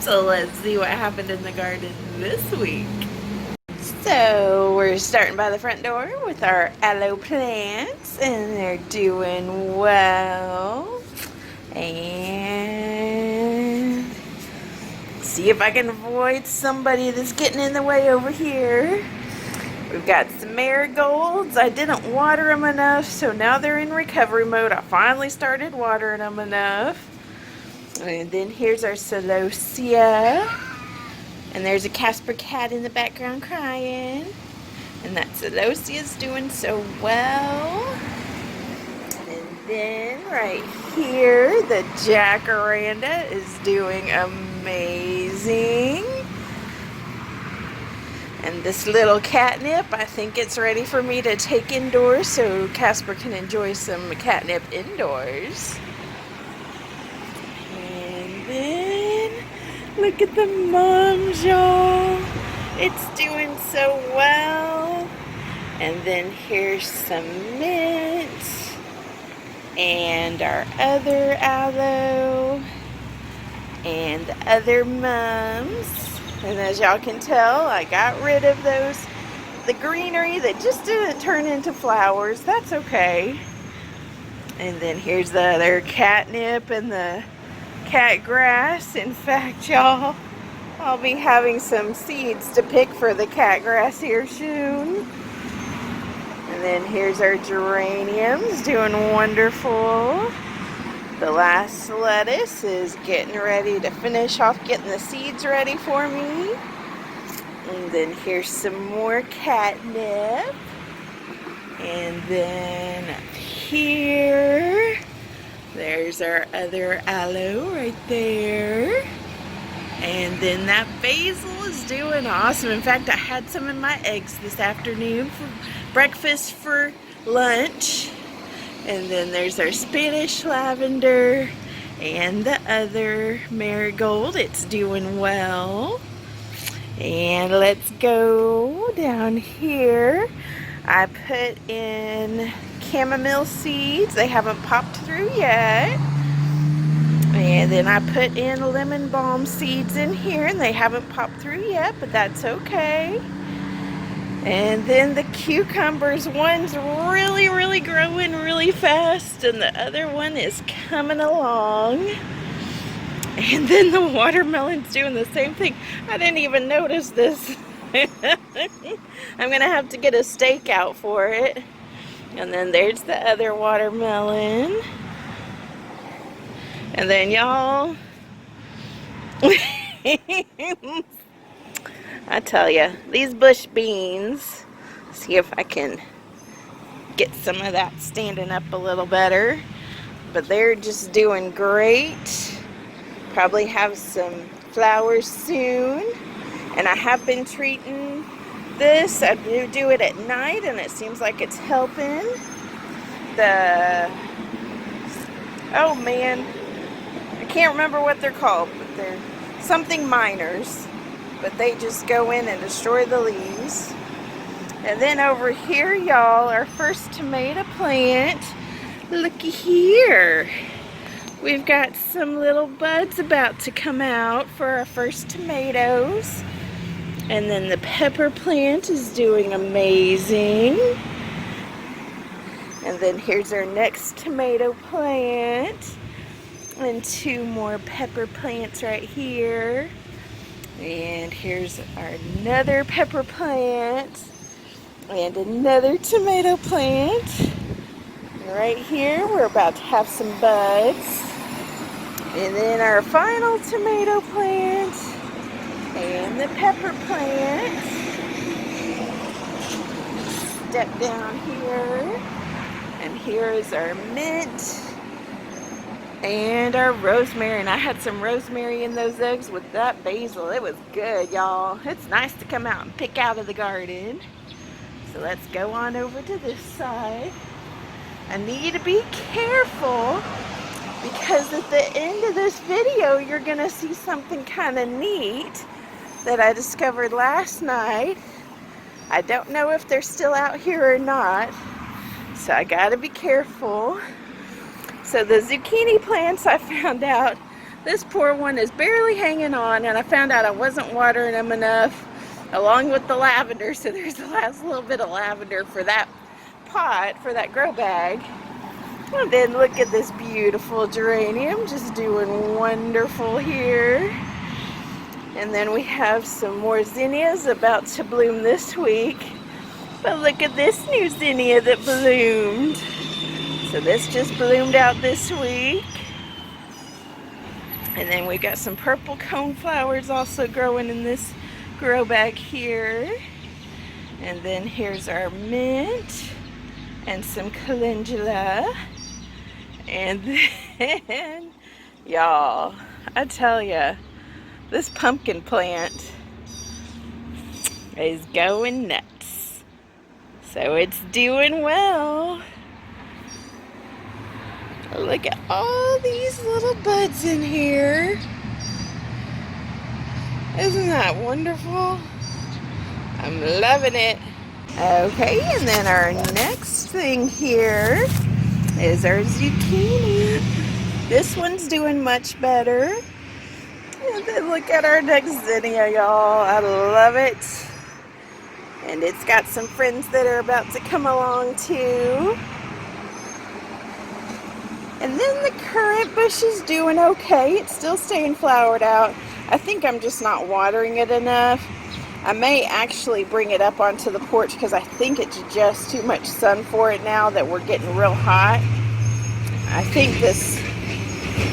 So let's see what happened in the garden this week. So we're starting by the front door with our aloe plants, and they're doing well. And see if I can avoid somebody that's getting in the way over here. We've got some marigolds. I didn't water them enough, so now they're in recovery mode. I finally started watering them enough. And then here's our Celosia. And there's a Casper cat in the background crying. And that Celosia's doing so well. And then right here, the jacaranda is doing amazing. And this little catnip, I think it's ready for me to take indoors so Casper can enjoy some catnip indoors. And then, look at the mums, y'all. It's doing so well. And then here's some mint. And our other aloe. And the other mums. And as y'all can tell, I got rid of the greenery that just didn't turn into flowers. That's okay. And then here's the other catnip and the cat grass. In fact, y'all, I'll be having some seeds to pick for the cat grass here soon. And then here's our geraniums doing wonderful. The last lettuce is getting ready to finish off getting the seeds ready for me. And then here's some more catnip. And then up here, there's our other aloe right there. And then that basil is doing awesome. In fact, I had some in my eggs this afternoon for breakfast for lunch. And then there's our Spanish lavender and the other marigold. It's doing well. And let's go down here. I put in chamomile seeds. They haven't popped through yet. And then I put in lemon balm seeds in here, and they haven't popped through yet, but that's okay. And then the cucumbers, one's really growing really fast, and the other one is coming along. And then the watermelon's doing the same thing. I didn't even notice this. I'm gonna have to get a stake out for it. And then there's the other watermelon. And then y'all, I tell you, these bush beans, see if I can get some of that standing up a little better, but they're just doing great. Probably have some flowers soon. And I have been treating this. I do it at night, and it seems like it's helping. Oh man, I can't remember what they're called, but they're something miners. But they just go in and destroy the leaves. And then over here, y'all, our first tomato plant. Looky here. We've got some little buds about to come out for our first tomatoes. And then the pepper plant is doing amazing. And then here's our next tomato plant. And two more pepper plants right here. And here's another pepper plant. And another tomato plant. And right here, we're about to have some buds. And then our final tomato plant. And the pepper plant. Step down here. And here is our mint. And our rosemary. And I had some rosemary in those eggs with that basil. It was good, y'all. It's nice to come out and pick out of the garden. So let's go on over to this side. I need to be careful because at the end of this video, you're going to see something kind of neat that I discovered last night. I don't know if they're still out here or not, so I got to be careful. So the zucchini plants, I found out This poor one is barely hanging on, and I found out I wasn't watering them enough along with the lavender, so there's the last little bit of lavender for that pot, for that grow bag. And then look at this beautiful geranium, just doing wonderful here. And then we have some more zinnias about to bloom this week. But look at this new zinnia that bloomed. So this just bloomed out this week. And then we got some purple coneflowers also growing in this grow bag here. And then here's our mint and some calendula. And then, y'all, I tell ya, this pumpkin plant is going nuts. So it's doing well. Look at all these little buds in here. Isn't that wonderful? I'm loving it. Okay, and then our next thing here is our zucchini. This one's doing much better. And then look at our next zinnia, y'all. I love it. And it's got some friends that are about to come along too. And then the currant bush is doing okay. It's still staying flowered out. I think I'm just not watering it enough. I may actually bring it up onto the porch because I think it's just too much sun for it now that we're getting real hot. I think this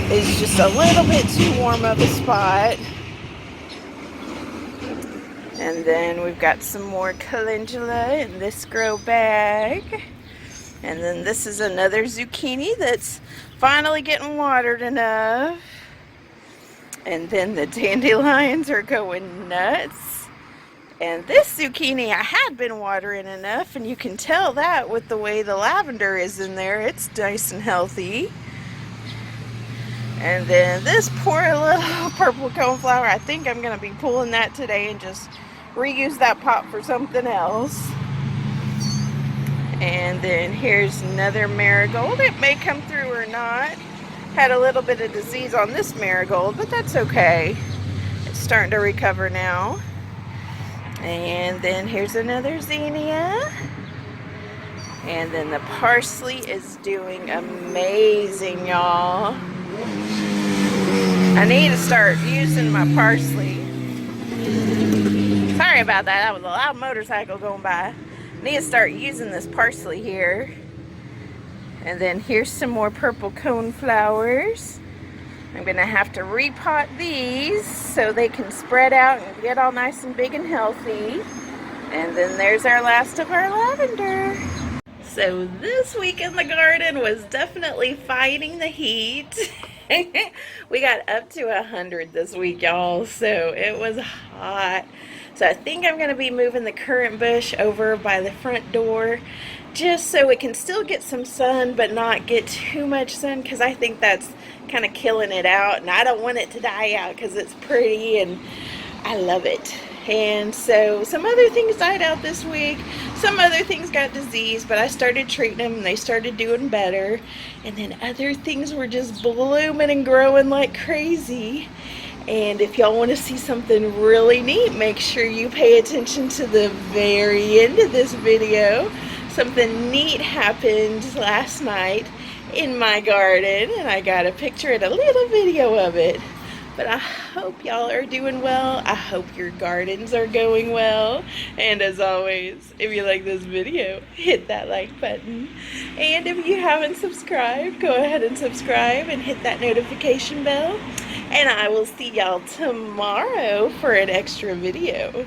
is just a little bit too warm of a spot. And then we've got some more calendula in this grow bag. And then this is another zucchini that's finally getting watered enough. And then the dandelions are going nuts. And this zucchini I had been watering enough, and you can tell that with the way the lavender is in there. It's nice and healthy. And then this poor little purple coneflower, I think I'm going to be pulling that today and just reuse that pot for something else. And then here's another marigold. It may come through or not. Had a little bit of disease on this marigold, but that's okay. It's starting to recover now. And then here's another zinnia. And then the parsley is doing amazing, y'all. I need to start using my parsley. Sorry about that. That was a loud motorcycle going by. I need to start using this parsley here. And then here's some more purple coneflowers. I'm going to have to repot these so they can spread out and get all nice and big and healthy. And then there's our last of our lavender. So this week in the garden was definitely fighting the heat. We got up to 100 this week, y'all, so it was hot. So I think I'm going to be moving the currant bush over by the front door just so it can still get some sun but not get too much sun, because I think that's kind of killing it out, and I don't want it to die out because it's pretty and I love it. And so some other things died out this week, some other things got disease, but I started treating them and they started doing better. And then other things were just blooming and growing like crazy. And if y'all want to see something really neat, make sure you pay attention to the very end of this video. Something neat happened last night in my garden, and I got a picture and a little video of it. But I hope y'all are doing well. I hope your gardens are going well. And as always, if you like this video, hit that like button. And if you haven't subscribed, go ahead and subscribe and hit that notification bell. And I will see y'all tomorrow for an extra video.